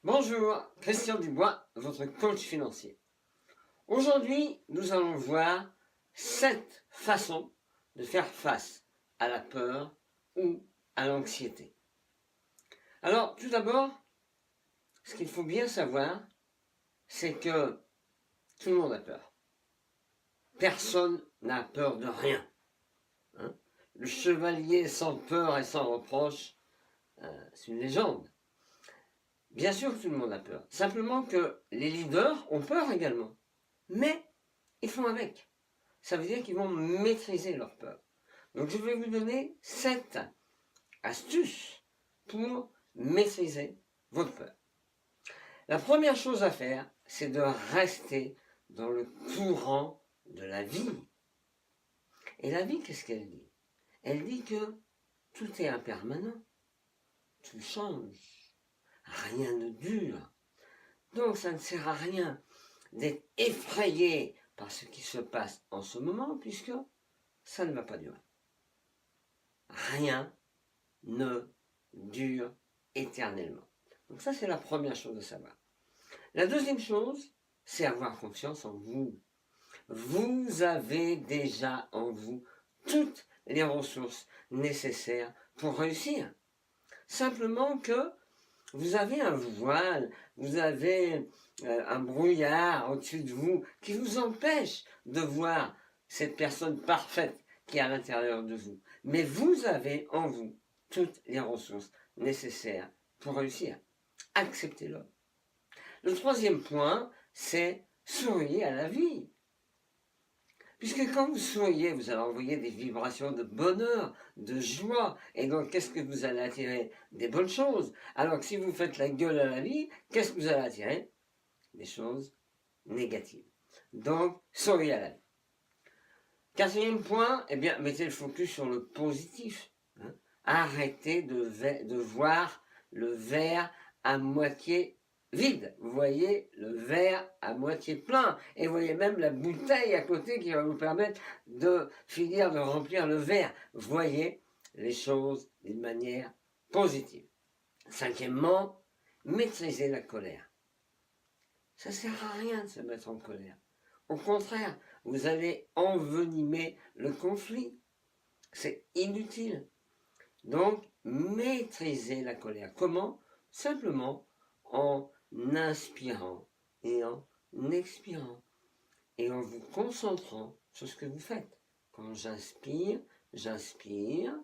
Bonjour, Christian Dubois, votre coach financier. Aujourd'hui, nous allons voir 7 façons de faire face à la peur ou à l'anxiété. Alors, tout d'abord, ce qu'il faut bien savoir, c'est que tout le monde a peur. Personne n'a peur de rien. Le chevalier sans peur et sans reproche, c'est une légende. Bien sûr que tout le monde a peur. Simplement que les leaders ont peur également. Mais ils font avec. Ça veut dire qu'ils vont maîtriser leur peur. Donc je vais vous donner 7 astuces pour maîtriser votre peur. La première chose à faire, c'est de rester dans le courant de la vie. Et la vie, qu'est-ce qu'elle dit? Elle dit que tout est impermanent, tout change, rien ne dure. Donc ça ne sert à rien d'être effrayé par ce qui se passe en ce moment, puisque ça ne va pas durer. Rien ne dure éternellement. Donc ça, c'est la première chose à savoir. La deuxième chose, c'est avoir confiance en vous. Vous avez déjà en vous toutes les ressources nécessaires pour réussir. Simplement que vous avez un voile, vous avez un brouillard au-dessus de vous qui vous empêche de voir cette personne parfaite qui est à l'intérieur de vous. Mais vous avez en vous toutes les ressources nécessaires pour réussir. Acceptez-le. Le troisième point, c'est souriez à la vie. Puisque quand vous souriez, vous allez envoyer des vibrations de bonheur, de joie. Et donc, qu'est-ce que vous allez attirer? Des bonnes choses. Alors que si vous faites la gueule à la vie, qu'est-ce que vous allez attirer? Des choses négatives. Donc, souriez à la vie. Quatrième point, eh bien, mettez le focus sur le positif. Arrêtez de voir le verre à moitié vide. Vous voyez le verre à moitié plein. Et vous voyez même la bouteille à côté qui va vous permettre de finir de remplir le verre. Voyez les choses d'une manière positive. Cinquièmement, maîtrisez la colère. Ça ne sert à rien de se mettre en colère. Au contraire, vous allez envenimer le conflit. C'est inutile. Donc, maîtrisez la colère. Comment? Simplement en inspirant et en expirant et en vous concentrant sur ce que vous faites. Quand j'inspire, j'inspire.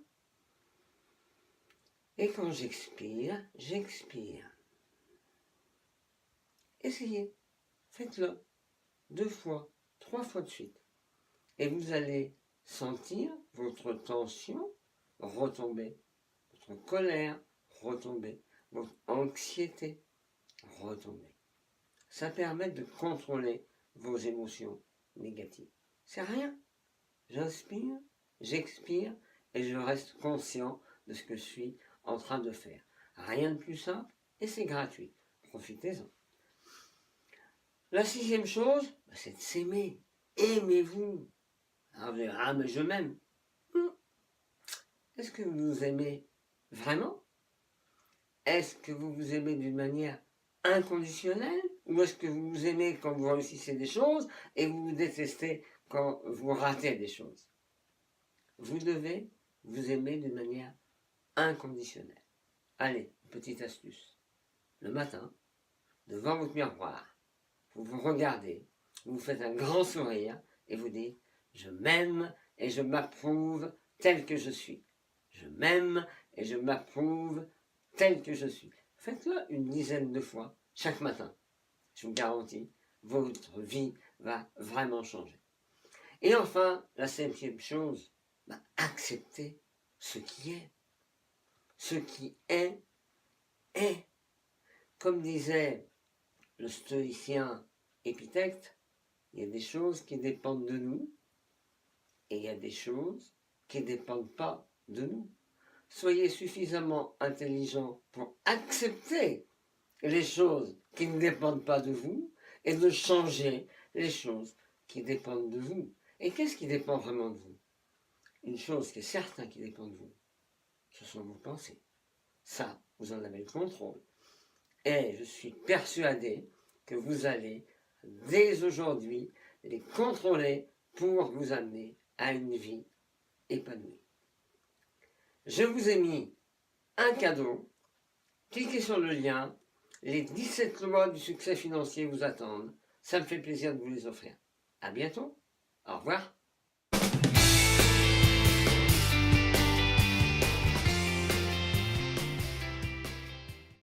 Et quand j'expire, j'expire. Essayez. Faites-le 2 fois, 3 fois de suite. Et vous allez sentir votre tension retomber, votre colère retomber, votre anxiété retomber. Ça permet de contrôler vos émotions négatives. C'est rien. J'inspire, j'expire et je reste conscient de ce que je suis en train de faire. Rien de plus simple et c'est gratuit. Profitez-en. La sixième chose, c'est de s'aimer. Aimez-vous. Alors vous allez dire, ah mais je m'aime. Est-ce que vous vous aimez vraiment? Est-ce que vous vous aimez d'une manière inconditionnelle? Ou est-ce que vous vous aimez quand vous réussissez des choses et vous vous détestez quand vous ratez des choses? Vous devez vous aimer d'une manière inconditionnelle. Allez, petite astuce. Le matin, devant votre miroir, vous vous regardez, vous vous faites un grand sourire et vous dites « Je m'aime et je m'approuve tel que je suis. Je m'aime et je m'approuve tel que je suis. » Faites-le une dizaine de fois chaque matin. Je vous garantis, votre vie va vraiment changer. Et enfin, la septième chose, acceptez ce qui est. Ce qui est, est. Comme disait le stoïcien Épithète, il y a des choses qui dépendent de nous et il y a des choses qui ne dépendent pas de nous. Soyez suffisamment intelligent pour accepter les choses qui ne dépendent pas de vous et de changer les choses qui dépendent de vous. Et qu'est-ce qui dépend vraiment de vous? Une chose qui est certaine qui dépend de vous, ce sont vos pensées. Ça, vous en avez le contrôle. Et je suis persuadé que vous allez, dès aujourd'hui, les contrôler pour vous amener à une vie épanouie. Je vous ai mis un cadeau. Cliquez sur le lien. Les 17 lois du succès financier vous attendent. Ça me fait plaisir de vous les offrir. À bientôt. Au revoir.